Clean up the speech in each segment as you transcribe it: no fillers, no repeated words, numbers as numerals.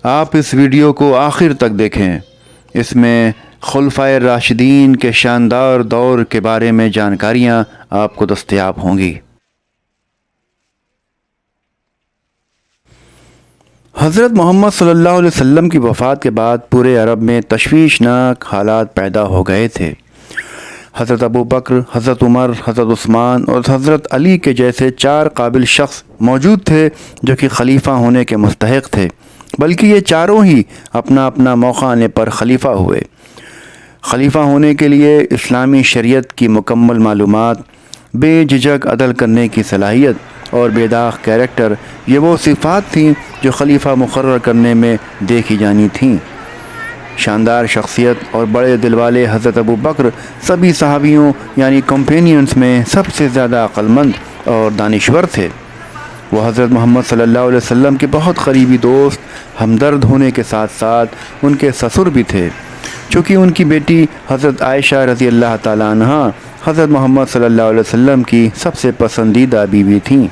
آپ اس ویڈیو کو آخر تک دیکھیں، اس میں خلفائے راشدین کے شاندار دور کے بارے میں جانکاریاں آپ کو دستیاب ہوں گی۔ حضرت محمد صلی اللہ علیہ وسلم کی وفات کے بعد پورے عرب میں تشویشناک حالات پیدا ہو گئے تھے۔ حضرت ابو بکر، حضرت عمر، حضرت عثمان اور حضرت علی کے جیسے 4 قابل شخص موجود تھے جو کہ خلیفہ ہونے کے مستحق تھے، بلکہ یہ چاروں ہی اپنا اپنا موقع آنے پر خلیفہ ہوئے۔ خلیفہ ہونے کے لیے اسلامی شریعت کی مکمل معلومات، بے جھجک عدل کرنے کی صلاحیت اور بے داغ کیریکٹر، یہ وہ صفات تھیں جو خلیفہ مقرر کرنے میں دیکھی جانی تھیں۔ شاندار شخصیت اور بڑے دل والے حضرت ابو بکر سبھی صحابیوں یعنی کمپینینز میں سب سے زیادہ عقل مند اور دانشور تھے۔ وہ حضرت محمد صلی اللہ علیہ وسلم کے بہت قریبی دوست، ہمدرد ہونے کے ساتھ ساتھ ان کے سسر بھی تھے، چونکہ ان کی بیٹی حضرت عائشہ رضی اللہ تعالیٰ عنہا حضرت محمد صلی اللہ علیہ وسلم کی سب سے پسندیدہ بیوی تھیں۔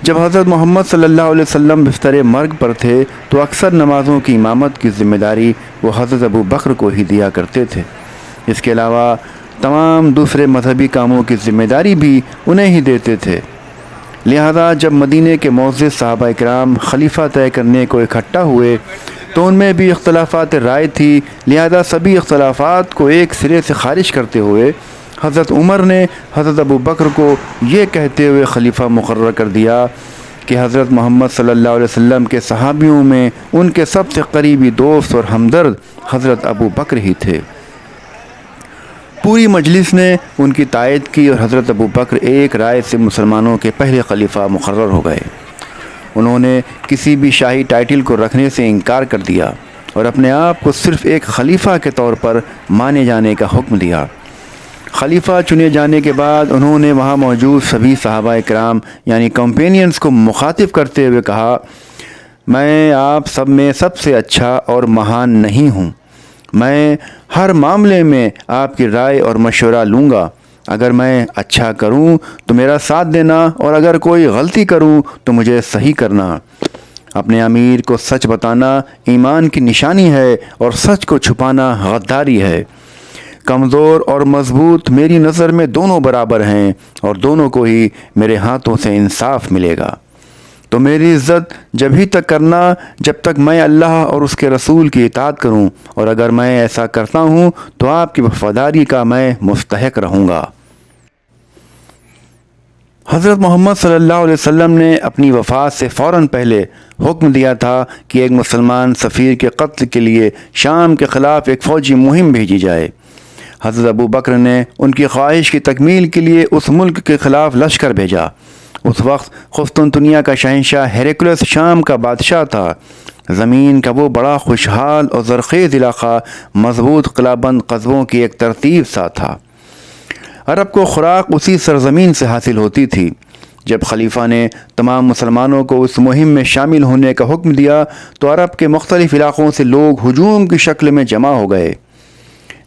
جب حضرت محمد صلی اللہ علیہ وسلم بستر مرگ پر تھے تو اکثر نمازوں کی امامت کی ذمہ داری وہ حضرت ابو بکر کو ہی دیا کرتے تھے۔ اس کے علاوہ تمام دوسرے مذہبی کاموں کی ذمہ داری بھی انہیں ہی دیتے تھے۔ لہذا جب مدینے کے معزز صحابہ کرام خلیفہ طے کرنے کو اکٹھا ہوئے تو ان میں بھی اختلافات رائے تھی، لہذا سبھی اختلافات کو ایک سرے سے خارج کرتے ہوئے حضرت عمر نے حضرت ابو بکر کو یہ کہتے ہوئے خلیفہ مقرر کر دیا کہ حضرت محمد صلی اللہ علیہ وسلم کے صحابیوں میں ان کے سب سے قریبی دوست اور ہمدرد حضرت ابو بکر ہی تھے۔ پوری مجلس نے ان کی تائید کی اور حضرت ابو بکر ایک رائے سے مسلمانوں کے پہلے خلیفہ مقرر ہو گئے۔ انہوں نے کسی بھی شاہی ٹائٹل کو رکھنے سے انکار کر دیا اور اپنے آپ کو صرف ایک خلیفہ کے طور پر مانے جانے کا حکم دیا۔ خلیفہ چنے جانے کے بعد انہوں نے وہاں موجود سبھی صحابہ کرام یعنی کمپینینز کو مخاطب کرتے ہوئے کہا، میں آپ سب میں سب سے اچھا اور مہان نہیں ہوں۔ میں ہر معاملے میں آپ کی رائے اور مشورہ لوں گا۔ اگر میں اچھا کروں تو میرا ساتھ دینا اور اگر کوئی غلطی کروں تو مجھے صحیح کرنا۔ اپنے امیر کو سچ بتانا ایمان کی نشانی ہے اور سچ کو چھپانا غداری ہے۔ کمزور اور مضبوط میری نظر میں دونوں برابر ہیں اور دونوں کو ہی میرے ہاتھوں سے انصاف ملے گا۔ تو میری عزت جب ہی تک کرنا جب تک میں اللہ اور اس کے رسول کی اطاعت کروں، اور اگر میں ایسا کرتا ہوں تو آپ کی وفاداری کا میں مستحق رہوں گا۔ حضرت محمد صلی اللہ علیہ وسلم نے اپنی وفات سے فوراً پہلے حکم دیا تھا کہ ایک مسلمان سفیر کے قتل کے لیے شام کے خلاف ایک فوجی مہم بھیجی جائے۔ حضرت ابو بکر نے ان کی خواہش کی تکمیل کے لیے اس ملک کے خلاف لشکر بھیجا۔ اس وقت قسطنطنیہ کا شہنشاہ ہیراکلیس شام کا بادشاہ تھا۔ زمین کا وہ بڑا خوشحال اور زرخیز علاقہ مضبوط قلعہ بند قصبوں کی ایک ترتیب سا تھا۔ عرب کو خوراک اسی سرزمین سے حاصل ہوتی تھی۔ جب خلیفہ نے تمام مسلمانوں کو اس مہم میں شامل ہونے کا حکم دیا تو عرب کے مختلف علاقوں سے لوگ ہجوم کی شکل میں جمع ہو گئے۔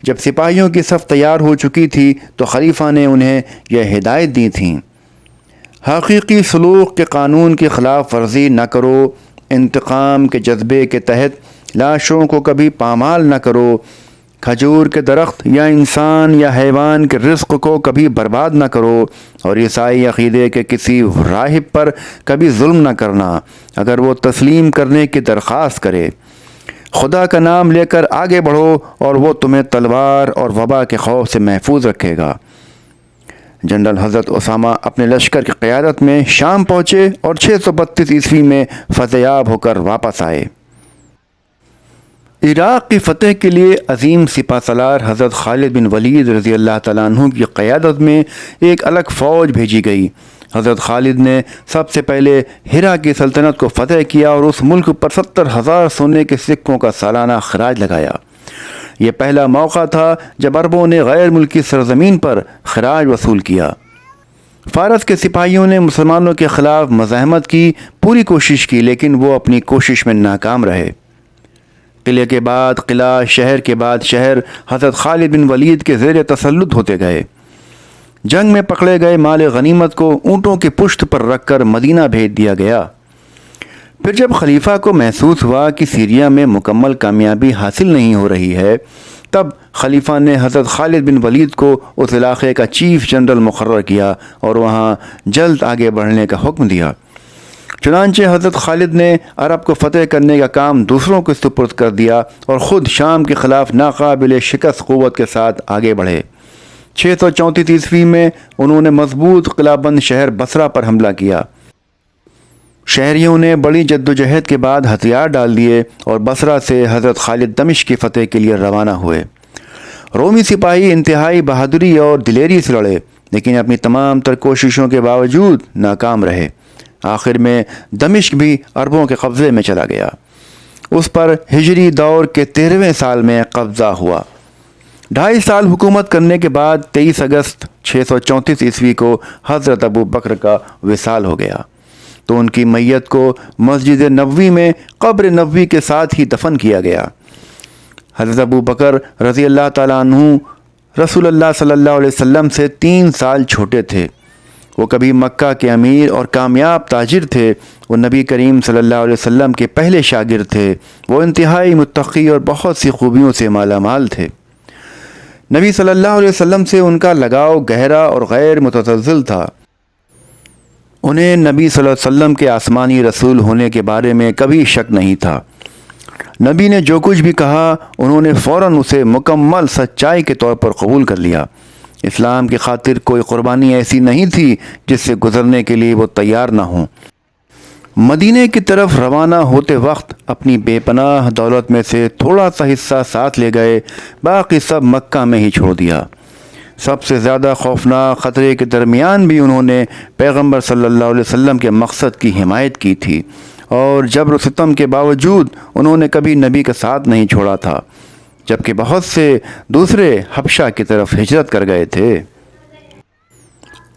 جب سپاہیوں کی صف تیار ہو چکی تھی تو خلیفہ نے انہیں یہ ہدایت دی تھیں، حقیقی سلوک کے قانون کی خلاف ورزی نہ کرو، انتقام کے جذبے کے تحت لاشوں کو کبھی پامال نہ کرو، کھجور کے درخت یا انسان یا حیوان کے رزق کو کبھی برباد نہ کرو، اور عیسائی عقیدے کے کسی راہب پر کبھی ظلم نہ کرنا اگر وہ تسلیم کرنے کی درخواست کرے۔ خدا کا نام لے کر آگے بڑھو اور وہ تمہیں تلوار اور وبا کے خوف سے محفوظ رکھے گا۔ جنرل حضرت اسامہ اپنے لشکر کی قیادت میں شام پہنچے اور 632 عیسوی میں فتح ہو کر واپس آئے۔ عراق کی فتح کے لیے عظیم سپہ سالار حضرت خالد بن ولید رضی اللہ تعالیٰ عنہ کی قیادت میں ایک الگ فوج بھیجی گئی۔ حضرت خالد نے سب سے پہلے ہرا کی سلطنت کو فتح کیا اور اس ملک پر 70,000 سونے کے سکوں کا سالانہ خراج لگایا۔ یہ پہلا موقع تھا جب عربوں نے غیر ملکی سرزمین پر خراج وصول کیا۔ فارس کے سپاہیوں نے مسلمانوں کے خلاف مزاحمت کی پوری کوشش کی، لیکن وہ اپنی کوشش میں ناکام رہے۔ قلعے کے بعد قلعہ، شہر کے بعد شہر حضرت خالد بن ولید کے زیر تسلط ہوتے گئے۔ جنگ میں پکڑے گئے مال غنیمت کو اونٹوں کی پشت پر رکھ کر مدینہ بھیج دیا گیا۔ پھر جب خلیفہ کو محسوس ہوا کہ سیریا میں مکمل کامیابی حاصل نہیں ہو رہی ہے، تب خلیفہ نے حضرت خالد بن ولید کو اس علاقے کا چیف جنرل مقرر کیا اور وہاں جلد آگے بڑھنے کا حکم دیا۔ چنانچہ حضرت خالد نے عرب کو فتح کرنے کا کام دوسروں کو سپرد کر دیا اور خود شام کے خلاف ناقابل شکست قوت کے ساتھ آگے بڑھے۔ 634 عیسوی میں انہوں نے مضبوط قلعہ بند شہر بصرہ پر حملہ کیا۔ شہریوں نے بڑی جدوجہد کے بعد ہتھیار ڈال دیے اور بصرہ سے حضرت خالد دمشق کی فتح کے لیے روانہ ہوئے۔ رومی سپاہی انتہائی بہادری اور دلیری سے لڑے، لیکن اپنی تمام تر کوششوں کے باوجود ناکام رہے۔ آخر میں دمشق بھی عربوں کے قبضے میں چلا گیا۔ اس پر ہجری دور کے 13ویں سال میں قبضہ ہوا۔ 2.5 سال حکومت کرنے کے بعد 23 اگست 634 عیسوی کو حضرت ابو بکر کا وصال ہو گیا، تو ان کی میت کو مسجد نبوی میں قبر نبوی کے ساتھ ہی دفن کیا گیا۔ حضرت ابو بکر رضی اللہ تعالیٰ عنہ رسول اللہ صلی اللہ علیہ وسلم سے 3 سال چھوٹے تھے۔ وہ کبھی مکہ کے امیر اور کامیاب تاجر تھے۔ وہ نبی کریم صلی اللہ علیہ وسلم کے پہلے شاگرد تھے۔ وہ انتہائی متقی اور بہت سی خوبیوں سے مالا مال تھے۔ نبی صلی اللہ علیہ وسلم سے ان کا لگاؤ گہرا اور غیر متزلزل تھا۔ انہیں نبی صلی اللہ علیہ وسلم کے آسمانی رسول ہونے کے بارے میں کبھی شک نہیں تھا۔ نبی نے جو کچھ بھی کہا انہوں نے فوراً اسے مکمل سچائی کے طور پر قبول کر لیا۔ اسلام کی خاطر کوئی قربانی ایسی نہیں تھی جس سے گزرنے کے لیے وہ تیار نہ ہوں۔ مدینے کی طرف روانہ ہوتے وقت اپنی بے پناہ دولت میں سے تھوڑا سا حصہ ساتھ لے گئے، باقی سب مکہ میں ہی چھوڑ دیا۔ سب سے زیادہ خوفناک خطرے کے درمیان بھی انہوں نے پیغمبر صلی اللہ علیہ وسلم کے مقصد کی حمایت کی تھی، اور جبر و ستم کے باوجود انہوں نے کبھی نبی کا ساتھ نہیں چھوڑا تھا، جبکہ بہت سے دوسرے حبشہ کی طرف ہجرت کر گئے تھے۔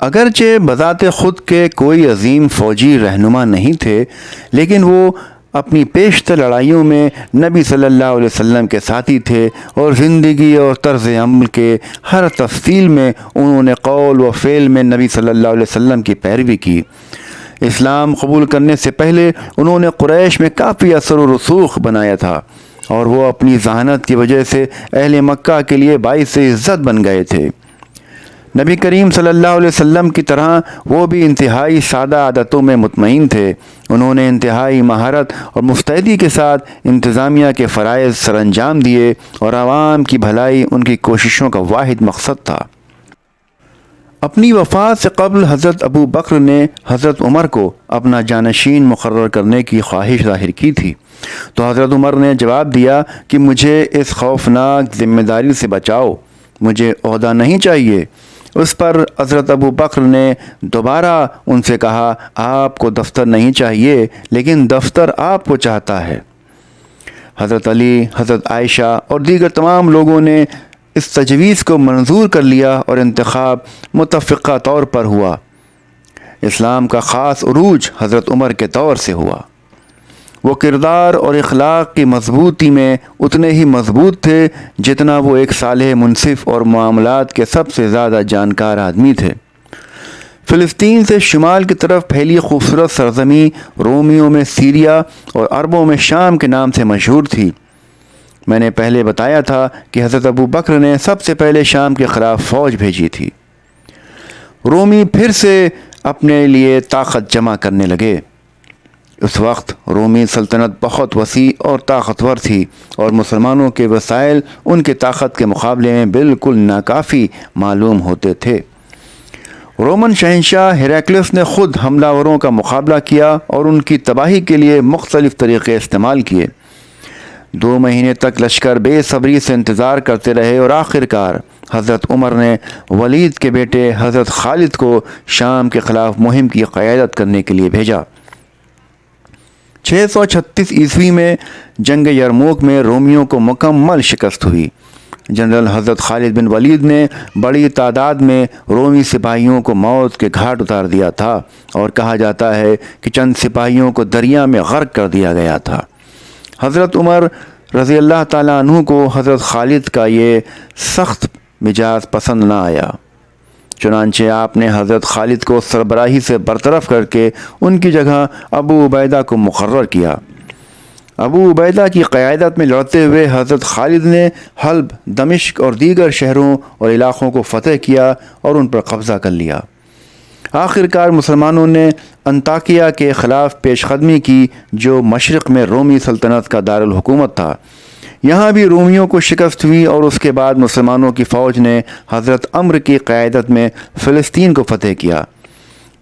اگرچہ بذات خود کے کوئی عظیم فوجی رہنما نہیں تھے، لیکن وہ اپنی پیشتر لڑائیوں میں نبی صلی اللہ علیہ وسلم کے ساتھی تھے، اور زندگی اور طرز عمل کے ہر تفصیل میں انہوں نے قول و فعل میں نبی صلی اللہ علیہ وسلم کی پیروی کی۔ اسلام قبول کرنے سے پہلے انہوں نے قریش میں کافی اثر و رسوخ بنایا تھا، اور وہ اپنی ذہانت کی وجہ سے اہل مکہ کے لیے باعث عزت بن گئے تھے۔ نبی کریم صلی اللہ علیہ وسلم کی طرح وہ بھی انتہائی سادہ عادتوں میں مطمئن تھے۔ انہوں نے انتہائی مہارت اور مستعدی کے ساتھ انتظامیہ کے فرائض سر انجام دیے، اور عوام کی بھلائی ان کی کوششوں کا واحد مقصد تھا۔ اپنی وفات سے قبل حضرت ابو بکر نے حضرت عمر کو اپنا جانشین مقرر کرنے کی خواہش ظاہر کی تھی، تو حضرت عمر نے جواب دیا کہ مجھے اس خوفناک ذمہ داری سے بچاؤ، مجھے عہدہ نہیں چاہیے۔ اس پر حضرت ابو بکر نے دوبارہ ان سے کہا، آپ کو دفتر نہیں چاہیے، لیکن دفتر آپ کو چاہتا ہے۔ حضرت علی، حضرت عائشہ اور دیگر تمام لوگوں نے اس تجویز کو منظور کر لیا، اور انتخاب متفقہ طور پر ہوا۔ اسلام کا خاص عروج حضرت عمر کے دور سے ہوا۔ وہ کردار اور اخلاق کی مضبوطی میں اتنے ہی مضبوط تھے جتنا وہ ایک صالح منصف اور معاملات کے سب سے زیادہ جانکار آدمی تھے۔ فلسطین سے شمال کی طرف پھیلی خوبصورت سرزمین رومیوں میں سیریا اور عربوں میں شام کے نام سے مشہور تھی۔ میں نے پہلے بتایا تھا کہ حضرت ابو بکر نے سب سے پہلے شام کے خلاف فوج بھیجی تھی۔ رومی پھر سے اپنے لیے طاقت جمع کرنے لگے۔ اس وقت رومی سلطنت بہت وسیع اور طاقتور تھی، اور مسلمانوں کے وسائل ان کی طاقت کے مقابلے میں بالکل ناکافی معلوم ہوتے تھے۔ رومن شہنشاہ ہیراکلیس نے خود حملہ آوروں کا مقابلہ کیا اور ان کی تباہی کے لیے مختلف طریقے استعمال کیے۔ 2 مہینے تک لشکر بے صبری سے انتظار کرتے رہے، اور آخرکار حضرت عمر نے ولید کے بیٹے حضرت خالد کو شام کے خلاف مہم کی قیادت کرنے کے لیے بھیجا۔ 636 عیسوی میں جنگ یرموک میں رومیوں کو مکمل شکست ہوئی۔ جنرل حضرت خالد بن ولید نے بڑی تعداد میں رومی سپاہیوں کو موت کے گھاٹ اتار دیا تھا، اور کہا جاتا ہے کہ چند سپاہیوں کو دریا میں غرق کر دیا گیا تھا۔ حضرت عمر رضی اللہ تعالیٰ عنہ کو حضرت خالد کا یہ سخت مزاج پسند نہ آیا، چنانچہ آپ نے حضرت خالد کو سربراہی سے برطرف کر کے ان کی جگہ ابو عبیدہ کو مقرر کیا۔ ابو عبیدہ کی قیادت میں لڑتے ہوئے حضرت خالد نے حلب، دمشق اور دیگر شہروں اور علاقوں کو فتح کیا اور ان پر قبضہ کر لیا۔ آخر کار مسلمانوں نے انطاکیہ کے خلاف پیش قدمی کی، جو مشرق میں رومی سلطنت کا دارالحکومت تھا۔ یہاں بھی رومیوں کو شکست ہوئی اور اس کے بعد مسلمانوں کی فوج نے حضرت عمرو کی قیادت میں فلسطین کو فتح کیا۔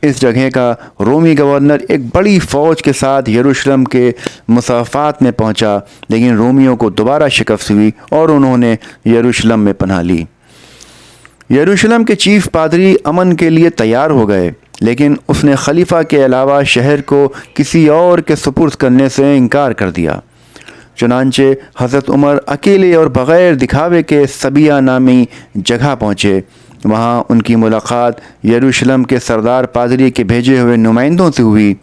اس جگہ کا رومی گورنر ایک بڑی فوج کے ساتھ یروشلم کے مصافات میں پہنچا، لیکن رومیوں کو دوبارہ شکست ہوئی اور انہوں نے یروشلم میں پناہ لی۔ یروشلم کے چیف پادری امن کے لیے تیار ہو گئے، لیکن اس نے خلیفہ کے علاوہ شہر کو کسی اور کے سپرد کرنے سے انکار کر دیا۔ چنانچہ حضرت عمر اکیلے اور بغیر دکھاوے کے سبیہ نامی جگہ پہنچے۔ وہاں ان کی ملاقات یروشلم کے سردار پادری کے بھیجے ہوئے نمائندوں سے ہوئی۔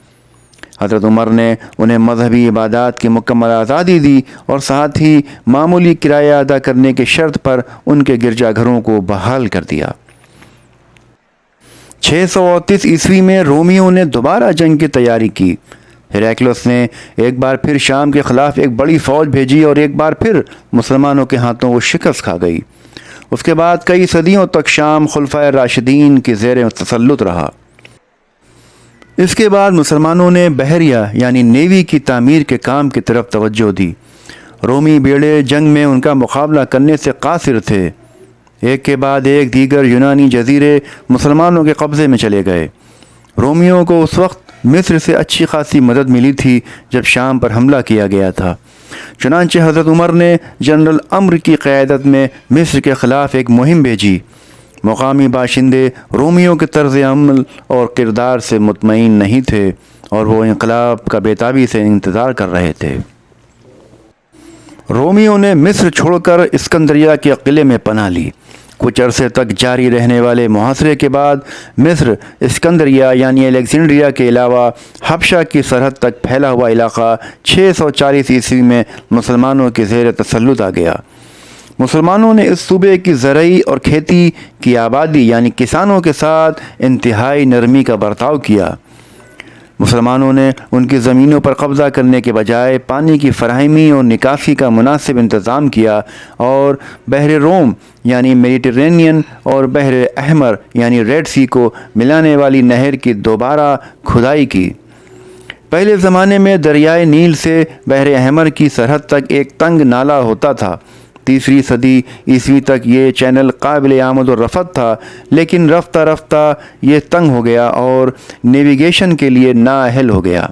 حضرت عمر نے انہیں مذہبی عبادات کی مکمل آزادی دی اور ساتھ ہی معمولی کرایہ ادا کرنے کی شرط پر ان کے گرجا گھروں کو بحال کر دیا۔ 638 عیسوی میں رومیوں نے دوبارہ جنگ کی تیاری کی۔ ہیراکلس نے ایک بار پھر شام کے خلاف ایک بڑی فوج بھیجی اور ایک بار پھر مسلمانوں کے ہاتھوں وہ شکست کھا گئی۔ اس کے بعد کئی صدیوں تک شام خلفائے راشدین کی زیر تسلط رہا۔ اس کے بعد مسلمانوں نے بحریہ یعنی نیوی کی تعمیر کے کام کی طرف توجہ دی۔ رومی بیڑے جنگ میں ان کا مقابلہ کرنے سے قاصر تھے۔ ایک کے بعد ایک دیگر یونانی جزیرے مسلمانوں کے قبضے میں چلے گئے۔ رومیوں کو اس وقت مصر سے اچھی خاصی مدد ملی تھی جب شام پر حملہ کیا گیا تھا۔ چنانچہ حضرت عمر نے جنرل عمرو کی قیادت میں مصر کے خلاف ایک مہم بھیجی۔ مقامی باشندے رومیوں کے طرز عمل اور کردار سے مطمئن نہیں تھے اور وہ انقلاب کا بے تابی سے انتظار کر رہے تھے۔ رومیوں نے مصر چھوڑ کر اسکندریہ کے قلعے میں پناہ لی۔ کچھ عرصے تک جاری رہنے والے محاصرے کے بعد مصر اسکندریہ یعنی الیگزینڈریا کے علاوہ حبشہ کی سرحد تک پھیلا ہوا علاقہ 640 عیسوی میں مسلمانوں کے زیر تسلط آ گیا۔ مسلمانوں نے اس صوبے کی زرعی اور کھیتی کی آبادی یعنی کسانوں کے ساتھ انتہائی نرمی کا برتاؤ کیا۔ مسلمانوں نے ان کی زمینوں پر قبضہ کرنے کے بجائے پانی کی فراہمی اور نکاسی کا مناسب انتظام کیا اور بحر روم یعنی میڈیٹرینین اور بحر احمر یعنی ریڈ سی کو ملانے والی نہر کی دوبارہ کھدائی کی۔ پہلے زمانے میں دریائے نیل سے بحر احمر کی سرحد تک ایک تنگ نالہ ہوتا تھا۔ 3 صدی عیسوی تک یہ چینل قابل آمد و رفت تھا، لیکن رفتہ رفتہ یہ تنگ ہو گیا اور نیویگیشن کے لیے نااہل ہو گیا۔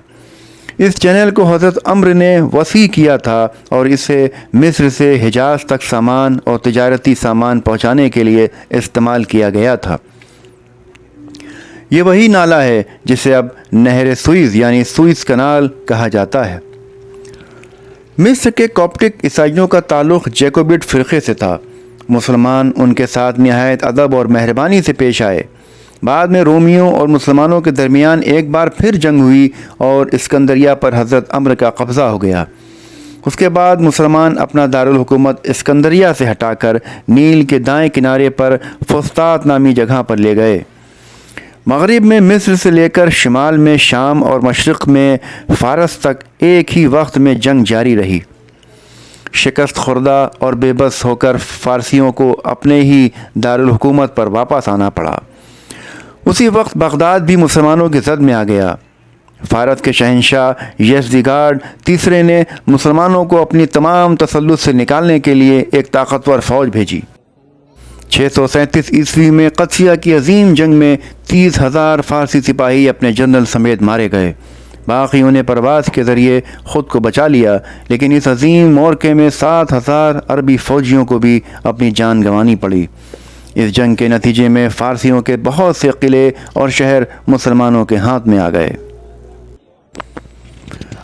اس چینل کو حضرت عمرو نے وسیع کیا تھا اور اسے مصر سے حجاز تک سامان اور تجارتی سامان پہنچانے کے لیے استعمال کیا گیا تھا۔ یہ وہی نالہ ہے جسے اب نہر سوئز یعنی سوئز کنال کہا جاتا ہے۔ مصر کے کوپٹک عیسائیوں کا تعلق جیکوبٹ فرقے سے تھا۔ مسلمان ان کے ساتھ نہایت ادب اور مہربانی سے پیش آئے۔ بعد میں رومیوں اور مسلمانوں کے درمیان ایک بار پھر جنگ ہوئی اور اسکندریہ پر حضرت عمرو کا قبضہ ہو گیا۔ اس کے بعد مسلمان اپنا دارالحکومت اسکندریہ سے ہٹا کر نیل کے دائیں کنارے پر فسطاط نامی جگہ پر لے گئے۔ مغرب میں مصر سے لے کر شمال میں شام اور مشرق میں فارس تک ایک ہی وقت میں جنگ جاری رہی۔ شکست خوردہ اور بے بس ہو کر فارسیوں کو اپنے ہی دارالحکومت پر واپس آنا پڑا۔ اسی وقت بغداد بھی مسلمانوں کی زد میں آ گیا۔ فارس کے شہنشاہ یزدگارڈ تیسرے نے مسلمانوں کو اپنی تمام تسلط سے نکالنے کے لیے ایک طاقتور فوج بھیجی۔ 637 عیسوی میں قدسیہ کی عظیم جنگ میں 30,000 فارسی سپاہی اپنے جنرل سمیت مارے گئے۔ باقیوں نے پرواز کے ذریعے خود کو بچا لیا، لیکن اس عظیم معرکے میں 7,000 عربی فوجیوں کو بھی اپنی جان گنوانی پڑی۔ اس جنگ کے نتیجے میں فارسیوں کے بہت سے قلعے اور شہر مسلمانوں کے ہاتھ میں آ گئے۔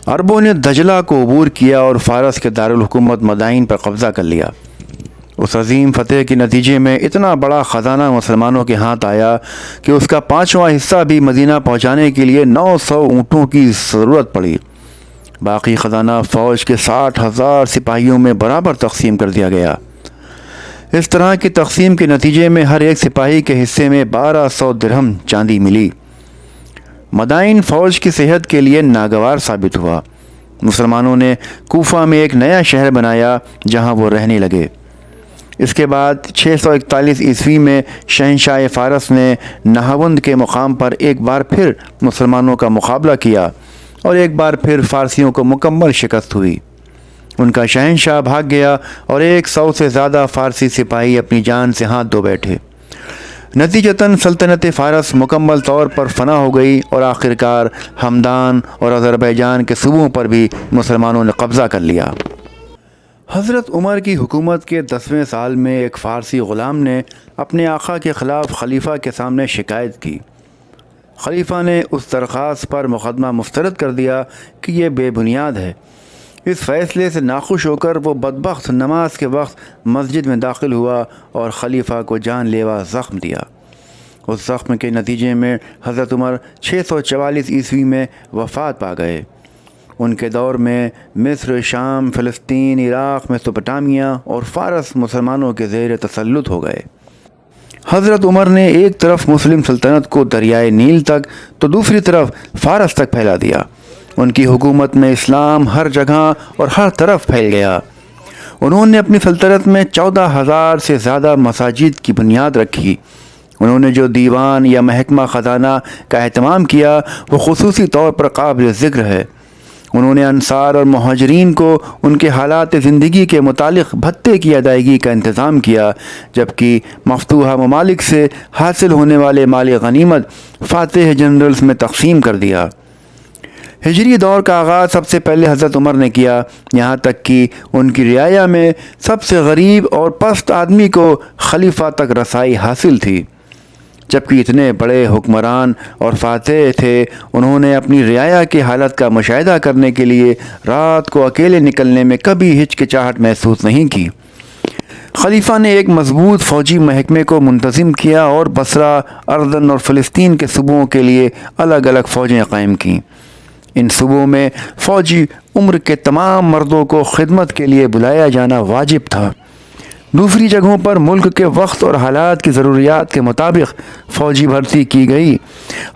عربوں نے دجلہ کو عبور کیا اور فارس کے دارالحکومت مدائن پر قبضہ کر لیا۔ اس عظیم فتح کے نتیجے میں اتنا بڑا خزانہ مسلمانوں کے ہاتھ آیا کہ اس کا 5واں حصہ بھی مدینہ پہنچانے کے لیے 900 اونٹوں کی ضرورت پڑی۔ باقی خزانہ فوج کے 60,000 سپاہیوں میں برابر تقسیم کر دیا گیا۔ اس طرح کی تقسیم کے نتیجے میں ہر ایک سپاہی کے حصے میں 1200 درہم چاندی ملی۔ مدائن فوج کی صحت کے لیے ناگوار ثابت ہوا۔ مسلمانوں نے کوفہ میں ایک نیا شہر بنایا جہاں وہ رہنے لگے۔ اس کے بعد 641 عیسوی میں شہنشاہ فارس نے نہاوند کے مقام پر ایک بار پھر مسلمانوں کا مقابلہ کیا اور ایک بار پھر فارسیوں کو مکمل شکست ہوئی۔ ان کا شہنشاہ بھاگ گیا اور 100 سے زیادہ فارسی سپاہی اپنی جان سے ہاتھ دھو بیٹھے۔ نتیجتاً سلطنت فارس مکمل طور پر فنا ہو گئی اور آخرکار ہمدان اور آذربائیجان کے صوبوں پر بھی مسلمانوں نے قبضہ کر لیا۔ حضرت عمر کی حکومت کے 10ویں سال میں ایک فارسی غلام نے اپنے آقا کے خلاف خلیفہ کے سامنے شکایت کی۔ خلیفہ نے اس درخواست پر مقدمہ مسترد کر دیا کہ یہ بے بنیاد ہے۔ اس فیصلے سے ناخوش ہو کر وہ بدبخت نماز کے وقت مسجد میں داخل ہوا اور خلیفہ کو جان لیوا زخم دیا۔ اس زخم کے نتیجے میں حضرت عمر 644 عیسوی میں وفات پا گئے۔ ان کے دور میں مصر، شام، فلسطین، عراق، میسوپوٹامیہ اور فارس مسلمانوں کے زیر تسلط ہو گئے۔ حضرت عمر نے ایک طرف مسلم سلطنت کو دریائے نیل تک تو دوسری طرف فارس تک پھیلا دیا۔ ان کی حکومت میں اسلام ہر جگہ اور ہر طرف پھیل گیا۔ انہوں نے اپنی سلطنت میں 14,000 سے زیادہ مساجد کی بنیاد رکھی۔ انہوں نے جو دیوان یا محکمہ خزانہ کا اہتمام کیا وہ خصوصی طور پر قابل ذکر ہے۔ انہوں نے انصار اور مہاجرین کو ان کے حالات زندگی کے متعلق بھتے کی ادائیگی کا انتظام کیا، جبکہ مفتوحہ ممالک سے حاصل ہونے والے مال غنیمت فاتح جنرلز میں تقسیم کر دیا۔ ہجری دور کا آغاز سب سے پہلے حضرت عمر نے کیا، یہاں تک کہ ان کی رعایا میں سب سے غریب اور پست آدمی کو خلیفہ تک رسائی حاصل تھی۔ جبکہ اتنے بڑے حکمران اور فاتح تھے، انہوں نے اپنی رعایا کی حالت کا مشاہدہ کرنے کے لیے رات کو اکیلے نکلنے میں کبھی ہچکچاہٹ محسوس نہیں کی۔ خلیفہ نے ایک مضبوط فوجی محکمے کو منتظم کیا اور بصرہ، اردن اور فلسطین کے صوبوں کے لیے الگ الگ فوجیں قائم کیں۔ ان صوبوں میں فوجی عمر کے تمام مردوں کو خدمت کے لیے بلایا جانا واجب تھا۔ دوسری جگہوں پر ملک کے وقت اور حالات کی ضروریات کے مطابق فوجی بھرتی کی گئی۔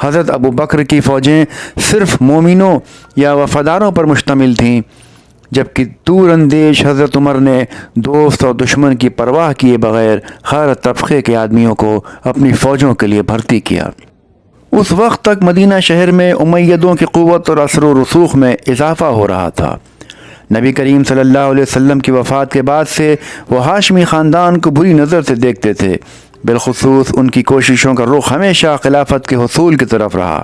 حضرت ابو بکر کی فوجیں صرف مومنوں یا وفاداروں پر مشتمل تھیں، جبکہ دور اندیش حضرت عمر نے دوست اور دشمن کی پرواہ کیے بغیر ہر طبقے کے آدمیوں کو اپنی فوجوں کے لیے بھرتی کیا۔ اس وقت تک مدینہ شہر میں امیدوں کی قوت اور اثر و رسوخ میں اضافہ ہو رہا تھا۔ نبی کریم صلی اللہ علیہ وسلم کی وفات کے بعد سے وہ ہاشمی خاندان کو بری نظر سے دیکھتے تھے، بالخصوص ان کی کوششوں کا رخ ہمیشہ خلافت کے حصول کی طرف رہا۔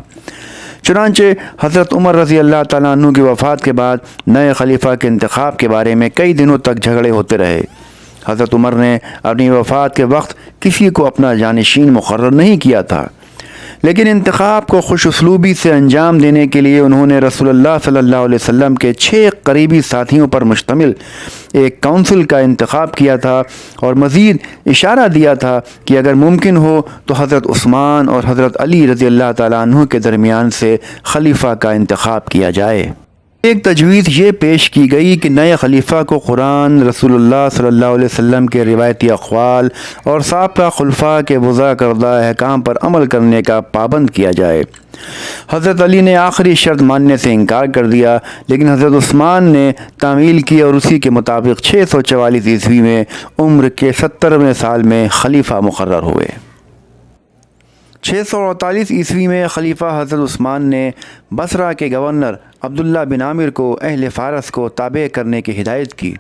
چنانچہ حضرت عمر رضی اللہ تعالیٰ عنہ کی وفات کے بعد نئے خلیفہ کے انتخاب کے بارے میں کئی دنوں تک جھگڑے ہوتے رہے۔ حضرت عمر نے اپنی وفات کے وقت کسی کو اپنا جانشین مقرر نہیں کیا تھا، لیکن انتخاب کو خوش اسلوبی سے انجام دینے کے لیے انہوں نے رسول اللہ صلی اللہ علیہ وسلم کے 6 قریبی ساتھیوں پر مشتمل ایک کونسل کا انتخاب کیا تھا اور مزید اشارہ دیا تھا کہ اگر ممکن ہو تو حضرت عثمان اور حضرت علی رضی اللہ تعالیٰ عنہ کے درمیان سے خلیفہ کا انتخاب کیا جائے۔ ایک تجویز یہ پیش کی گئی کہ نئے خلیفہ کو قرآن، رسول اللہ صلی اللہ علیہ وسلم کے روایتی اقوال اور سابقہ خلفاء کے وضع کردہ احکام پر عمل کرنے کا پابند کیا جائے۔ حضرت علی نے آخری شرط ماننے سے انکار کر دیا، لیکن حضرت عثمان نے تعمیل کی اور اسی کے مطابق 644 عیسوی میں عمر کے 70ویں سال میں خلیفہ مقرر ہوئے۔ 648 عیسوی میں خلیفہ حضرت عثمان نے بصرہ کے گورنر عبداللہ بن عامر کو اہل فارس کو تابع کرنے کی ہدایت کی۔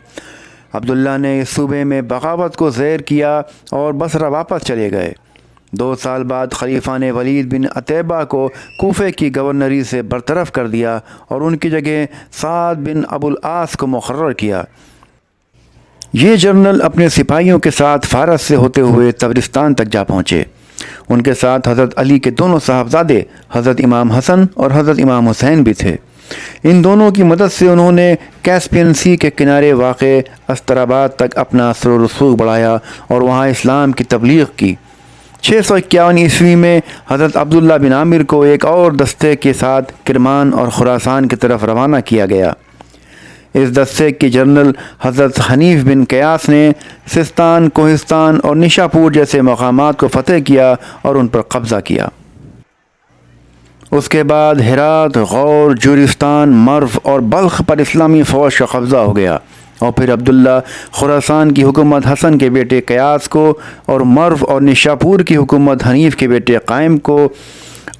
عبداللہ نے اس صوبے میں بغاوت کو زیر کیا اور بصرہ واپس چلے گئے۔ 2 سال بعد خلیفہ نے ولید بن عتیبہ کو کوفے کی گورنری سے برطرف کر دیا اور ان کی جگہ سعد بن ابو العاص کو مقرر کیا۔ یہ جنرل اپنے سپاہیوں کے ساتھ فارس سے ہوتے ہوئے تبرستان تک جا پہنچے۔ ان کے ساتھ حضرت علی کے دونوں صاحبزادے حضرت امام حسن اور حضرت امام حسین بھی تھے۔ ان دونوں کی مدد سے انہوں نے کیسپین سی کے کنارے واقع استراباد تک اپنا اثر و رسوخ بڑھایا اور وہاں اسلام کی تبلیغ کی۔ 651 عیسوی میں حضرت عبداللہ بن عامر کو ایک اور دستے کے ساتھ کرمان اور خراسان کی طرف روانہ کیا گیا۔ اس دستے کی جنرل حضرت حنیف بن قیاس نے سستان، کوہستان اور نشاپور جیسے مقامات کو فتح کیا اور ان پر قبضہ کیا۔ اس کے بعد ہرات، غور، جورستان، مرو اور بلخ پر اسلامی فوج کا قبضہ ہو گیا، اور پھر عبداللہ خراسان کی حکومت حسن کے بیٹے قیاس کو، اور مرو اور نشاپور کی حکومت حنیف کے بیٹے قائم کو،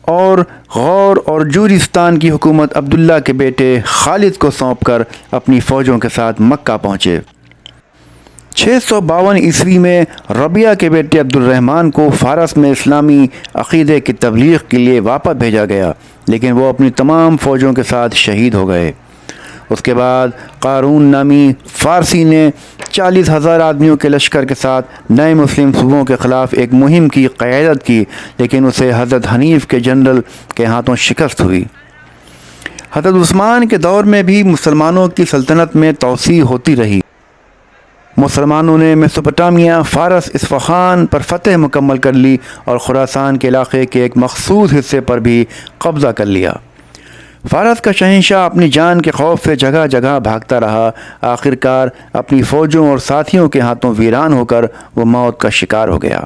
اور غور اور جورستان کی حکومت عبداللہ کے بیٹے خالد کو سونپ کر اپنی فوجوں کے ساتھ مکہ پہنچے۔ 652 عیسوی میں ربیعہ کے بیٹے عبد الرحمن کو فارس میں اسلامی عقیدے کی تبلیغ کے لیے واپس بھیجا گیا، لیکن وہ اپنی تمام فوجوں کے ساتھ شہید ہو گئے۔ اس کے بعد قارون نامی فارسی نے 40,000 آدمیوں کے لشکر کے ساتھ نئے مسلم صوبوں کے خلاف ایک مہم کی قیادت کی، لیکن اسے حضرت حنیف کے جنرل کے ہاتھوں شکست ہوئی۔ حضرت عثمان کے دور میں بھی مسلمانوں کی سلطنت میں توسیع ہوتی رہی۔ مسلمانوں نے میسوپوٹامیہ، فارس، اصفہان پر فتح مکمل کر لی اور خراسان کے علاقے کے ایک مخصوص حصے پر بھی قبضہ کر لیا۔ فارس کا شہنشاہ اپنی جان کے خوف سے جگہ جگہ بھاگتا رہا، آخر کار اپنی فوجوں اور ساتھیوں کے ہاتھوں ویران ہو کر وہ موت کا شکار ہو گیا۔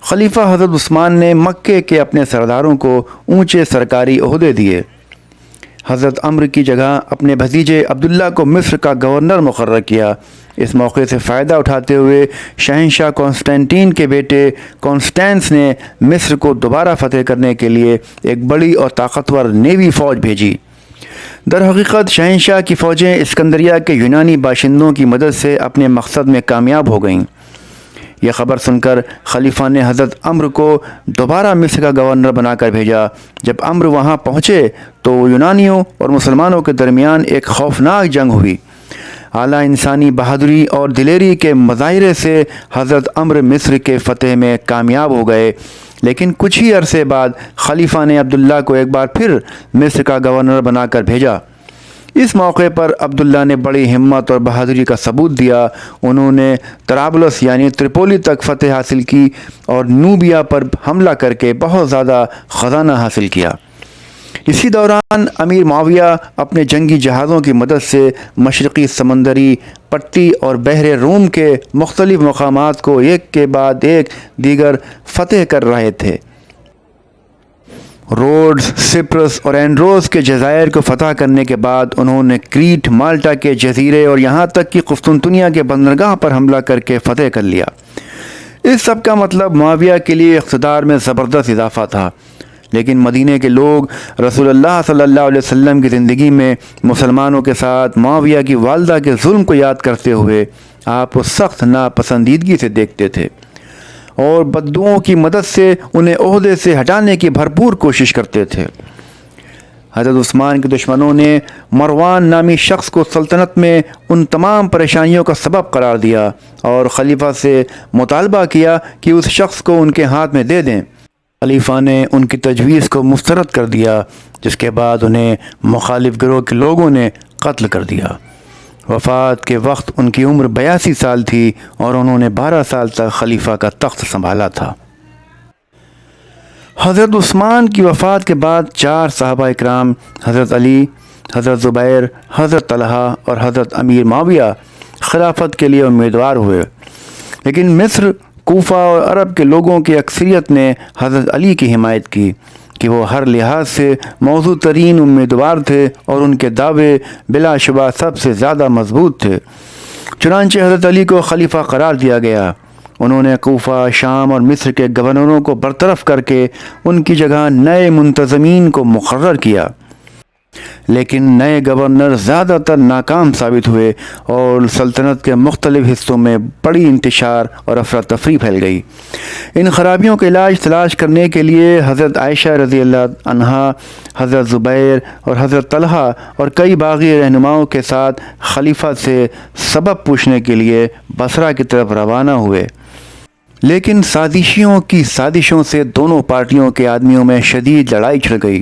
خلیفہ حضرت عثمان نے مکے کے اپنے سرداروں کو اونچے سرکاری عہدے دیے۔ حضرت عمرو کی جگہ اپنے بھتیجے عبداللہ کو مصر کا گورنر مقرر کیا۔ اس موقع سے فائدہ اٹھاتے ہوئے شہنشاہ کانسٹینٹین کے بیٹے کانسٹینس نے مصر کو دوبارہ فتح کرنے کے لیے ایک بڑی اور طاقتور نیوی فوج بھیجی۔ در حقیقت شہنشاہ کی فوجیں اسکندریہ کے یونانی باشندوں کی مدد سے اپنے مقصد میں کامیاب ہو گئیں۔ یہ خبر سن کر خلیفہ نے حضرت عمرو کو دوبارہ مصر کا گورنر بنا کر بھیجا۔ جب عمرو وہاں پہنچے تو یونانیوں اور مسلمانوں کے درمیان ایک خوفناک جنگ ہوئی۔ اعلیٰ انسانی بہادری اور دلیری کے مظاہرے سے حضرت عمرو مصر کے فتح میں کامیاب ہو گئے، لیکن کچھ ہی عرصے بعد خلیفہ نے عبداللہ کو ایک بار پھر مصر کا گورنر بنا کر بھیجا۔ اس موقع پر عبداللہ نے بڑی ہمت اور بہادری کا ثبوت دیا۔ انہوں نے طرابلس یعنی ترپولی تک فتح حاصل کی اور نوبیا پر حملہ کر کے بہت زیادہ خزانہ حاصل کیا۔ اسی دوران امیر معاویہ اپنے جنگی جہازوں کی مدد سے مشرقی سمندری پٹی اور بحر روم کے مختلف مقامات کو ایک کے بعد ایک دیگر فتح کر رہے تھے۔ روڈز، سپرس اور اینڈروس کے جزائر کو فتح کرنے کے بعد انہوں نے کریٹ، مالٹا کے جزیرے اور یہاں تک کہ قسطنطنیہ کے بندرگاہ پر حملہ کر کے فتح کر لیا۔ اس سب کا مطلب معاویہ کے لیے اقتدار میں زبردست اضافہ تھا، لیکن مدینے کے لوگ رسول اللہ صلی اللہ علیہ وسلم کی زندگی میں مسلمانوں کے ساتھ معاویہ کی والدہ کے ظلم کو یاد کرتے ہوئے آپ کو سخت ناپسندیدگی سے دیکھتے تھے اور بددعاؤں کی مدد سے انہیں عہدے سے ہٹانے کی بھرپور کوشش کرتے تھے۔ حضرت عثمان کے دشمنوں نے مروان نامی شخص کو سلطنت میں ان تمام پریشانیوں کا سبب قرار دیا اور خلیفہ سے مطالبہ کیا کہ اس شخص کو ان کے ہاتھ میں دے دیں۔ خلیفہ نے ان کی تجویز کو مسترد کر دیا، جس کے بعد انہیں مخالف گروہ کے لوگوں نے قتل کر دیا۔ وفات کے وقت ان کی عمر 82 سال تھی اور انہوں نے 12 سال تک خلیفہ کا تخت سنبھالا تھا۔ حضرت عثمان کی وفات کے بعد 4 صحابہ اکرام حضرت علی، حضرت زبیر، حضرت طلحہ اور حضرت امیر معاویہ خلافت کے لیے امیدوار ہوئے، لیکن مصر، کوفہ اور عرب کے لوگوں کی اکثریت نے حضرت علی کی حمایت کی کہ وہ ہر لحاظ سے موزوں ترین امیدوار تھے اور ان کے دعوے بلا شبہ سب سے زیادہ مضبوط تھے۔ چنانچہ حضرت علی کو خلیفہ قرار دیا گیا۔ انہوں نے کوفہ، شام اور مصر کے گورنروں کو برطرف کر کے ان کی جگہ نئے منتظمین کو مقرر کیا، لیکن نئے گورنر زیادہ تر ناکام ثابت ہوئے اور سلطنت کے مختلف حصوں میں بڑی انتشار اور افراتفری پھیل گئی۔ ان خرابیوں کا علاج تلاش کرنے کے لیے حضرت عائشہ رضی اللہ عنہا، حضرت زبیر اور حضرت طلحہ اور کئی باغی رہنماؤں کے ساتھ خلیفہ سے سبب پوچھنے کے لیے بصرہ کی طرف روانہ ہوئے، لیکن سازشیوں کی سازشوں سے دونوں پارٹیوں کے آدمیوں میں شدید لڑائی چھڑ گئی۔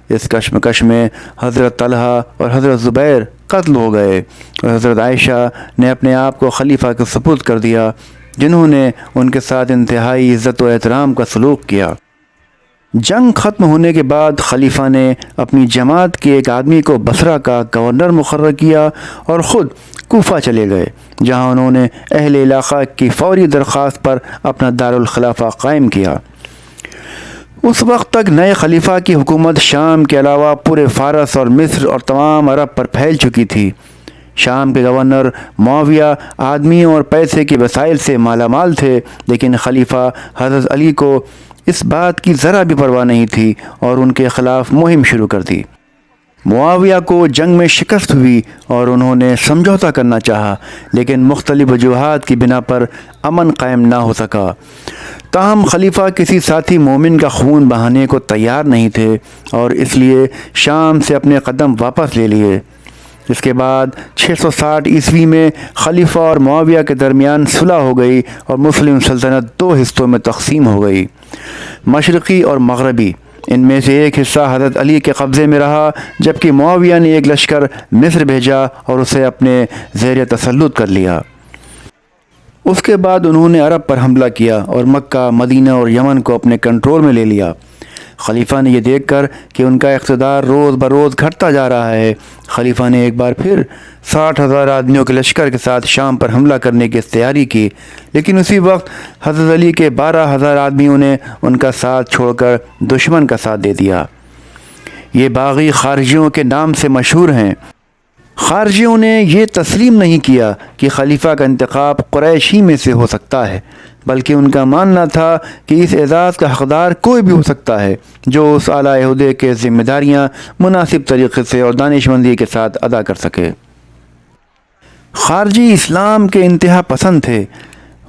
اس کشمکش میں حضرت طلحہ اور حضرت زبیر قتل ہو گئے اور حضرت عائشہ نے اپنے آپ کو خلیفہ کے سپرد کر دیا، جنہوں نے ان کے ساتھ انتہائی عزت و احترام کا سلوک کیا۔ جنگ ختم ہونے کے بعد خلیفہ نے اپنی جماعت کے ایک آدمی کو بصرہ کا گورنر مقرر کیا اور خود کوفہ چلے گئے، جہاں انہوں نے اہل علاقہ کی فوری درخواست پر اپنا دارالخلافہ قائم کیا۔ اس وقت تک نئے خلیفہ کی حکومت شام کے علاوہ پورے فارس اور مصر اور تمام عرب پر پھیل چکی تھی۔ شام کے گورنر معاویہ آدمیوں اور پیسے کے وسائل سے مالا مال تھے، لیکن خلیفہ حضرت علی کو اس بات کی ذرا بھی پرواہ نہیں تھی اور ان کے خلاف مہم شروع کر دی۔ معاویہ کو جنگ میں شکست ہوئی اور انہوں نے سمجھوتا کرنا چاہا، لیکن مختلف وجوہات کی بنا پر امن قائم نہ ہو سکا۔ تاہم خلیفہ کسی ساتھی مومن کا خون بہانے کو تیار نہیں تھے اور اس لیے شام سے اپنے قدم واپس لے لیے۔ اس کے بعد 660 عیسوی میں خلیفہ اور معاویہ کے درمیان صلح ہو گئی اور مسلم سلطنت دو حصوں میں تقسیم ہو گئی، مشرقی اور مغربی۔ ان میں سے ایک حصہ حضرت علی کے قبضے میں رہا، جبکہ معاویہ نے ایک لشکر مصر بھیجا اور اسے اپنے زیر تسلط کر لیا۔ اس کے بعد انہوں نے عرب پر حملہ کیا اور مکہ، مدینہ اور یمن کو اپنے کنٹرول میں لے لیا۔ خلیفہ نے یہ دیکھ کر کہ ان کا اقتدار روز بروز گھٹتا جا رہا ہے، خلیفہ نے ایک بار پھر 60,000 آدمیوں کے لشکر کے ساتھ شام پر حملہ کرنے کی تیاری کی، لیکن اسی وقت حضرت علی کے 12,000 آدمیوں نے ان کا ساتھ چھوڑ کر دشمن کا ساتھ دے دیا۔ یہ باغی خارجیوں کے نام سے مشہور ہیں۔ خارجیوں نے یہ تسلیم نہیں کیا کہ خلیفہ کا انتخاب قریش ہی میں سے ہو سکتا ہے، بلکہ ان کا ماننا تھا کہ اس اعزاز کا حقدار کوئی بھی ہو سکتا ہے جو اس اعلیٰ عہدے کے ذمہ داریاں مناسب طریقے سے اور دانش مندی کے ساتھ ادا کر سکے۔ خارجی اسلام کے انتہا پسند تھے۔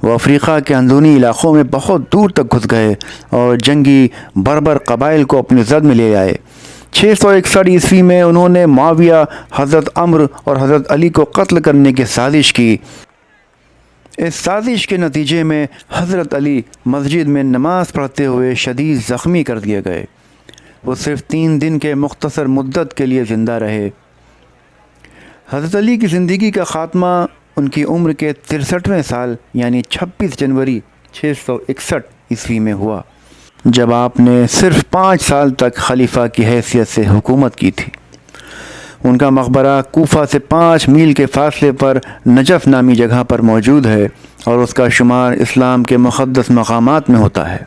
وہ افریقہ کے اندرونی علاقوں میں بہت دور تک گھس گئے اور جنگی بربر قبائل کو اپنی زد میں لے آئے۔ 661 عیسوی میں انہوں نے معاویہ، حضرت عمرو اور حضرت علی کو قتل کرنے کی سازش کی۔ اس سازش کے نتیجے میں حضرت علی مسجد میں نماز پڑھتے ہوئے شدید زخمی کر دیے گئے۔ وہ صرف 3 دن کے مختصر مدت کے لیے زندہ رہے۔ حضرت علی کی زندگی کا خاتمہ ان کی عمر کے 63ویں سال یعنی 26 جنوری 661 عیسوی میں ہوا، جب آپ نے صرف 5 سال تک خلیفہ کی حیثیت سے حکومت کی تھی۔ ان کا مقبرہ کوفہ سے 5 میل کے فاصلے پر نجف نامی جگہ پر موجود ہے اور اس کا شمار اسلام کے مقدس مقامات میں ہوتا ہے۔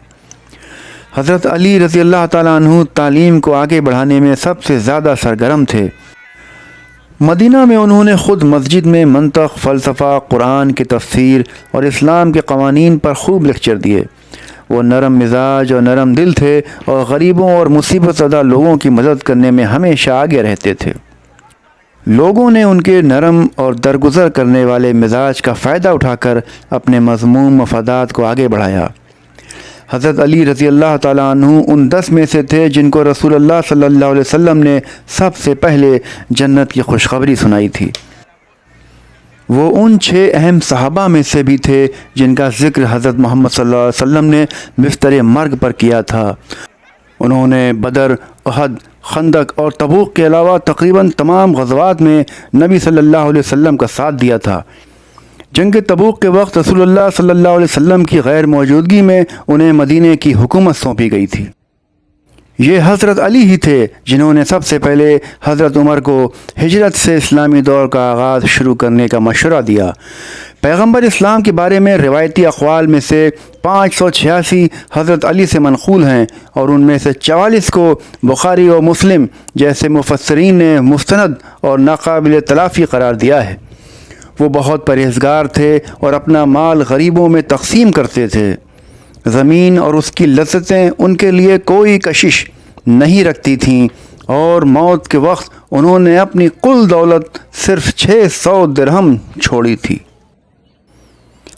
حضرت علی رضی اللہ تعالیٰ عنہ تعلیم کو آگے بڑھانے میں سب سے زیادہ سرگرم تھے۔ مدینہ میں انہوں نے خود مسجد میں منطق، فلسفہ، قرآن کی تفسیر اور اسلام کے قوانین پر خوب لیکچر دیے۔ وہ نرم مزاج اور نرم دل تھے اور غریبوں اور مصیبت زدہ لوگوں کی مدد کرنے میں ہمیشہ آگے رہتے تھے۔ لوگوں نے ان کے نرم اور درگزر کرنے والے مزاج کا فائدہ اٹھا کر اپنے مذموم مفادات کو آگے بڑھایا۔ حضرت علی رضی اللہ تعالیٰ عنہ ان 10 میں سے تھے جن کو رسول اللہ صلی اللہ علیہ وسلم نے سب سے پہلے جنت کی خوشخبری سنائی تھی۔ وہ ان 6 اہم صحابہ میں سے بھی تھے جن کا ذکر حضرت محمد صلی اللہ علیہ وسلم نے بستر مرگ پر کیا تھا۔ انہوں نے بدر، احد، خندق اور تبوک کے علاوہ تقریباً تمام غزوات میں نبی صلی اللہ علیہ وسلم کا ساتھ دیا تھا۔ جنگ تبوک کے وقت رسول اللہ صلی اللہ علیہ وسلم کی غیر موجودگی میں انہیں مدینے کی حکومت سونپی گئی تھی۔ یہ حضرت علی ہی تھے جنہوں نے سب سے پہلے حضرت عمر کو ہجرت سے اسلامی دور کا آغاز شروع کرنے کا مشورہ دیا۔ پیغمبر اسلام کے بارے میں روایتی اقوال میں سے 586 حضرت علی سے منقول ہیں اور ان میں سے 44 کو بخاری و مسلم جیسے مفسرین نے مستند اور ناقابل تلافی قرار دیا ہے۔ وہ بہت پرہیزگار تھے اور اپنا مال غریبوں میں تقسیم کرتے تھے۔ زمین اور اس کی لذتیں ان کے لیے کوئی کشش نہیں رکھتی تھیں اور موت کے وقت انہوں نے اپنی کل دولت صرف 600 درہم چھوڑی تھی۔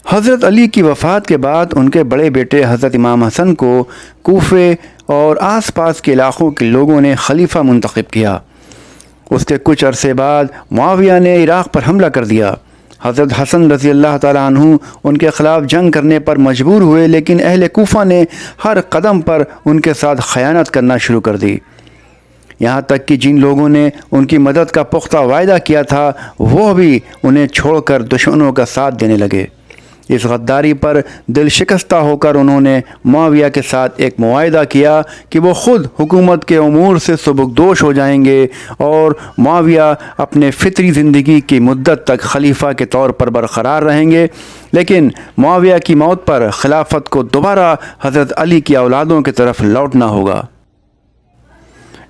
حضرت علی کی وفات کے بعد ان کے بڑے بیٹے حضرت امام حسن کو کوفے اور آس پاس کے علاقوں کے لوگوں نے خلیفہ منتخب کیا۔ اس کے کچھ عرصے بعد معاویہ نے عراق پر حملہ کر دیا۔ حضرت حسن رضی اللہ تعالیٰ عنہ ان کے خلاف جنگ کرنے پر مجبور ہوئے، لیکن اہل کوفہ نے ہر قدم پر ان کے ساتھ خیانت کرنا شروع کر دی، یہاں تک کہ جن لوگوں نے ان کی مدد کا پختہ وعدہ کیا تھا وہ بھی انہیں چھوڑ کر دشمنوں کا ساتھ دینے لگے۔ اس غداری پر دل شکستہ ہو کر انہوں نے معاویہ کے ساتھ ایک معاہدہ کیا کہ وہ خود حکومت کے امور سے سبکدوش ہو جائیں گے اور معاویہ اپنے فطری زندگی کی مدت تک خلیفہ کے طور پر برقرار رہیں گے، لیکن معاویہ کی موت پر خلافت کو دوبارہ حضرت علی کی اولادوں کی طرف لوٹنا ہوگا۔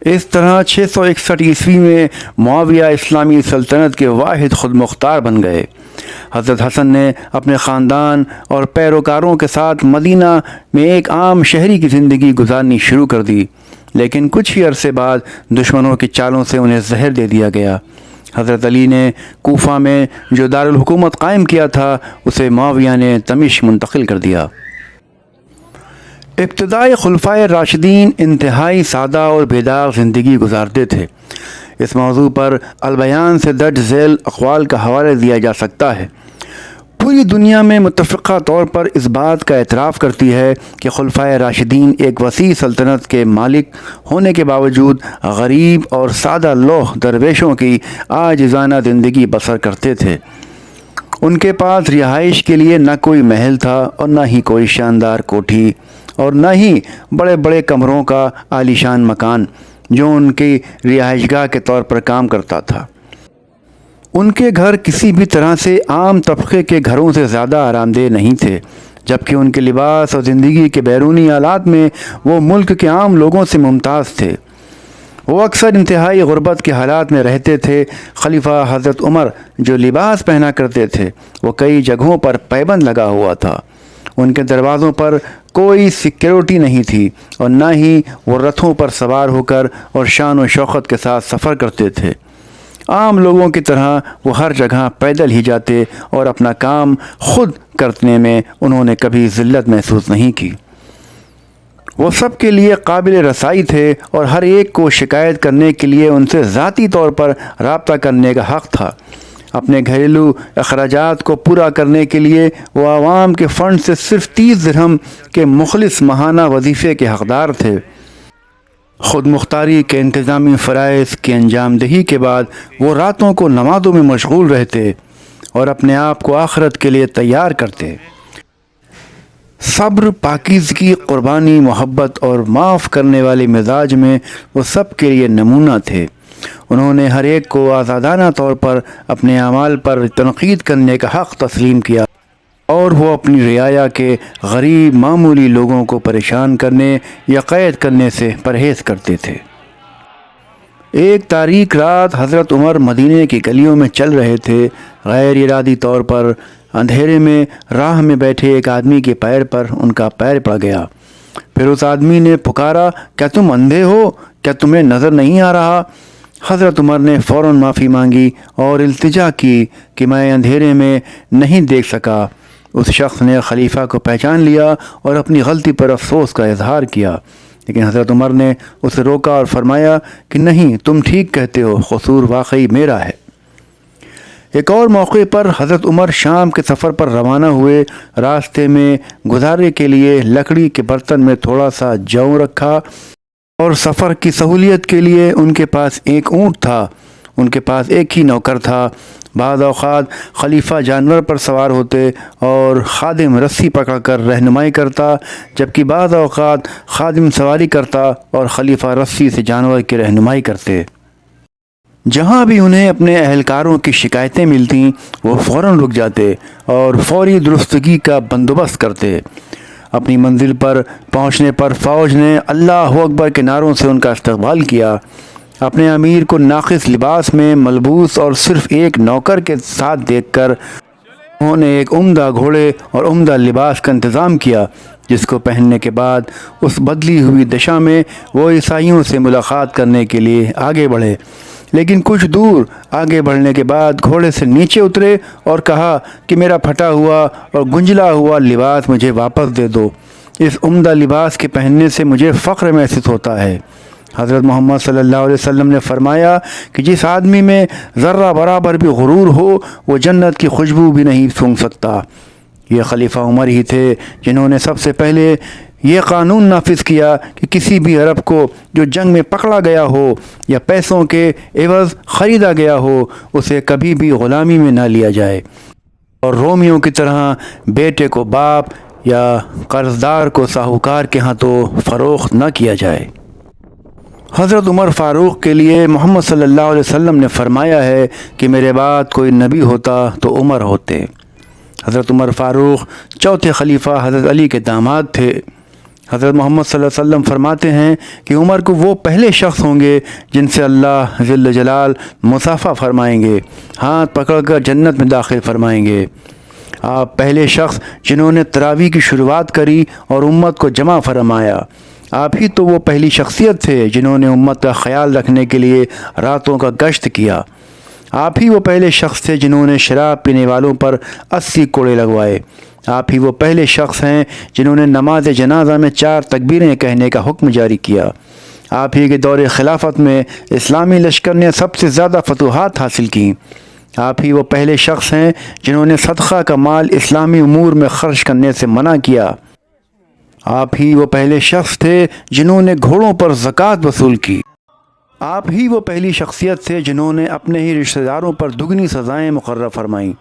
اس طرح 661 عیسوی میں معاویہ اسلامی سلطنت کے واحد خود مختار بن گئے۔ حضرت حسن نے اپنے خاندان اور پیروکاروں کے ساتھ مدینہ میں ایک عام شہری کی زندگی گزارنی شروع کر دی، لیکن کچھ ہی عرصے بعد دشمنوں کی چالوں سے انہیں زہر دے دیا گیا۔ حضرت علی نے کوفہ میں جو دارالحکومت قائم کیا تھا اسے معاویہ نے دمشق منتقل کر دیا۔ ابتدائی خلفائے راشدین انتہائی سادہ اور بیدار زندگی گزارتے تھے۔ اس موضوع پر البیان سے درج ذیل اقوال کا حوالہ دیا جا سکتا ہے۔ پوری دنیا میں متفقہ طور پر اس بات کا اعتراف کرتی ہے کہ خلفائے راشدین ایک وسیع سلطنت کے مالک ہونے کے باوجود غریب اور سادہ لوح درویشوں کی عاجزانہ زندگی بسر کرتے تھے۔ ان کے پاس رہائش کے لیے نہ کوئی محل تھا اور نہ ہی کوئی شاندار کوٹھی اور نہ ہی بڑے بڑے کمروں کا عالیشان مکان جو ان کی رہائش گاہ کے طور پر کام کرتا تھا۔ ان کے گھر کسی بھی طرح سے عام طبقے کے گھروں سے زیادہ آرام دہ نہیں تھے، جبکہ ان کے لباس اور زندگی کے بیرونی آلات میں وہ ملک کے عام لوگوں سے ممتاز تھے۔ وہ اکثر انتہائی غربت کے حالات میں رہتے تھے۔ خلیفہ حضرت عمر جو لباس پہنا کرتے تھے وہ کئی جگہوں پر پابند لگا ہوا تھا۔ ان کے دروازوں پر کوئی سیکیورٹی نہیں تھی اور نہ ہی وہ رتھوں پر سوار ہو کر اور شان و شوکت کے ساتھ سفر کرتے تھے۔ عام لوگوں کی طرح وہ ہر جگہ پیدل ہی جاتے اور اپنا کام خود کرنے میں انہوں نے کبھی ذلت محسوس نہیں کی۔ وہ سب کے لیے قابل رسائی تھے اور ہر ایک کو شکایت کرنے کے لیے ان سے ذاتی طور پر رابطہ کرنے کا حق تھا۔ اپنے گھریلو اخراجات کو پورا کرنے کے لیے وہ عوام کے فنڈ سے صرف 30 درہم کے مخلص ماہانہ وظیفے کے حقدار تھے۔ خود مختاری کے انتظامی فرائض کی انجام دہی کے بعد وہ راتوں کو نمازوں میں مشغول رہتے اور اپنے آپ کو آخرت کے لیے تیار کرتے۔ صبر، پاکیزگی، قربانی، محبت اور معاف کرنے والے مزاج میں وہ سب کے لیے نمونہ تھے۔ انہوں نے ہر ایک کو آزادانہ طور پر اپنے اعمال پر تنقید کرنے کا حق تسلیم کیا اور وہ اپنی رعایا کے غریب معمولی لوگوں کو پریشان کرنے یا قید کرنے سے پرہیز کرتے تھے۔ ایک تاریک رات حضرت عمر مدینے کی گلیوں میں چل رہے تھے۔ غیر ارادی طور پر اندھیرے میں راہ میں بیٹھے ایک آدمی کے پیر پر ان کا پیر پڑ گیا۔ پھر اس آدمی نے پکارا، کیا تم اندھے ہو؟ کیا تمہیں نظر نہیں آ رہا؟ حضرت عمر نے فوراً معافی مانگی اور التجا کی کہ میں اندھیرے میں نہیں دیکھ سکا۔ اس شخص نے خلیفہ کو پہچان لیا اور اپنی غلطی پر افسوس کا اظہار کیا، لیکن حضرت عمر نے اسے روکا اور فرمایا کہ نہیں، تم ٹھیک کہتے ہو، قصور واقعی میرا ہے۔ ایک اور موقع پر حضرت عمر شام کے سفر پر روانہ ہوئے۔ راستے میں گزارے کے لیے لکڑی کے برتن میں تھوڑا سا جو رکھا اور سفر کی سہولیت کے لیے ان کے پاس ایک اونٹ تھا۔ ان کے پاس ایک ہی نوکر تھا۔ بعض اوقات خلیفہ جانور پر سوار ہوتے اور خادم رسی پکڑ کر رہنمائی کرتا، جبکہ بعض اوقات خادم سواری کرتا اور خلیفہ رسی سے جانور کی رہنمائی کرتے۔ جہاں بھی انہیں اپنے اہلکاروں کی شکایتیں ملتیں وہ فوراً رک جاتے اور فوری درستگی کا بندوبست کرتے۔ اپنی منزل پر پہنچنے پر فوج نے اللہ اکبر کے نعروں سے ان کا استقبال کیا۔ اپنے امیر کو ناقص لباس میں ملبوس اور صرف ایک نوکر کے ساتھ دیکھ کر انہوں نے ایک عمدہ گھوڑے اور عمدہ لباس کا انتظام کیا، جس کو پہننے کے بعد اس بدلی ہوئی دشا میں وہ عیسائیوں سے ملاقات کرنے کے لیے آگے بڑھے۔ لیکن کچھ دور آگے بڑھنے کے بعد گھوڑے سے نیچے اترے اور کہا کہ میرا پھٹا ہوا اور گنجلا ہوا لباس مجھے واپس دے دو۔ اس عمدہ لباس کے پہننے سے مجھے فخر محسوس ہوتا ہے۔ حضرت محمد صلی اللہ علیہ وسلم نے فرمایا کہ جس آدمی میں ذرہ برابر بھی غرور ہو وہ جنت کی خوشبو بھی نہیں سونگھ سکتا۔ یہ خلیفہ عمر ہی تھے جنہوں نے سب سے پہلے یہ قانون نافذ کیا کہ کسی بھی عرب کو جو جنگ میں پکڑا گیا ہو یا پیسوں کے عوض خریدا گیا ہو اسے کبھی بھی غلامی میں نہ لیا جائے۔ اور رومیوں کی طرح بیٹے کو باپ یا قرضدار کو ساہوکار کے ہاتھوں فروخت نہ کیا جائے۔ حضرت عمر فاروق کے لیے محمد صلی اللہ علیہ وسلم نے فرمایا ہے کہ میرے بعد کوئی نبی ہوتا تو عمر ہوتے۔ حضرت عمر فاروق چوتھے خلیفہ حضرت علی کے داماد تھے۔ حضرت محمد صلی اللہ علیہ وسلم فرماتے ہیں کہ عمر کو وہ پہلے شخص ہوں گے جن سے اللہ جل جلال مصافحہ فرمائیں گے، ہاتھ پکڑ کر جنت میں داخل فرمائیں گے۔ آپ پہلے شخص جنہوں نے تراویح کی شروعات کری اور امت کو جمع فرمایا۔ آپ ہی تو وہ پہلی شخصیت تھے جنہوں نے امت کا خیال رکھنے کے لیے راتوں کا گشت کیا۔ آپ ہی وہ پہلے شخص تھے جنہوں نے شراب پینے والوں پر 80 کوڑے لگوائے۔ آپ ہی وہ پہلے شخص ہیں جنہوں نے نماز جنازہ میں 4 تکبیریں کہنے کا حکم جاری کیا۔ آپ ہی کے دور خلافت میں اسلامی لشکر نے سب سے زیادہ فتوحات حاصل کیں۔ آپ ہی وہ پہلے شخص ہیں جنہوں نے صدقہ کا مال اسلامی امور میں خرچ کرنے سے منع کیا۔ آپ ہی وہ پہلے شخص تھے جنہوں نے گھوڑوں پر زکوٰۃ وصول کی۔ آپ ہی وہ پہلی شخصیت تھے جنہوں نے اپنے ہی رشتہ داروں پر دگنی سزائیں مقرر فرمائیں۔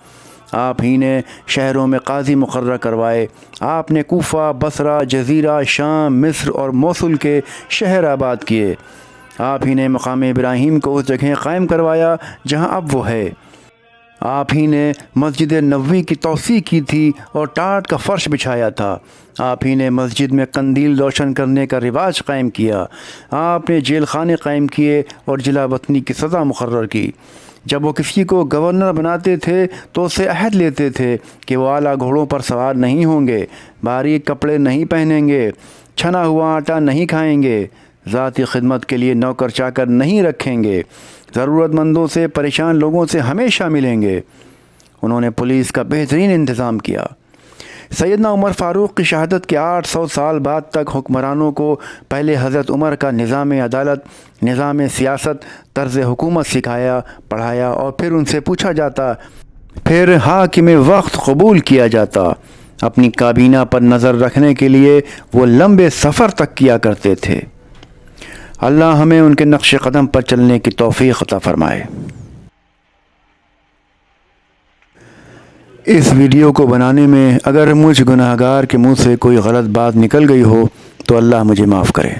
آپ ہی نے شہروں میں قاضی مقرر کروائے۔ آپ نے کوفہ، بصرہ، جزیرہ، شام، مصر اور موصل کے شہر آباد کیے۔ آپ ہی نے مقام ابراہیم کو اس جگہ قائم کروایا جہاں اب وہ ہے۔ آپ ہی نے مسجد نبوی کی توسیع کی تھی اور ٹاٹ کا فرش بچھایا تھا۔ آپ ہی نے مسجد میں قندیل روشن کرنے کا رواج قائم کیا۔ آپ نے جیل خانے قائم کیے اور جلا وطنی کی سزا مقرر کی۔ جب وہ کسی کو گورنر بناتے تھے تو اس سے عہد لیتے تھے کہ وہ اعلیٰ گھوڑوں پر سوار نہیں ہوں گے، باریک کپڑے نہیں پہنیں گے، چھنا ہوا آٹا نہیں کھائیں گے، ذاتی خدمت کے لیے نوکر چاکر نہیں رکھیں گے، ضرورت مندوں سے، پریشان لوگوں سے ہمیشہ ملیں گے۔ انہوں نے پولیس کا بہترین انتظام کیا۔ سیدنا عمر فاروق کی شہادت کے 800 سال بعد تک حکمرانوں کو پہلے حضرت عمر کا نظام عدالت، نظام سیاست، طرز حکومت سکھایا، پڑھایا اور پھر ان سے پوچھا جاتا، پھر حاکم وقت قبول کیا جاتا۔ اپنی کابینہ پر نظر رکھنے کے لیے وہ لمبے سفر تک کیا کرتے تھے۔ اللہ ہمیں ان کے نقش قدم پر چلنے کی توفیق عطا فرمائے۔ اس ویڈیو کو بنانے میں اگر مجھ گناہگار کے منہ سے کوئی غلط بات نکل گئی ہو تو اللہ مجھے معاف کرے۔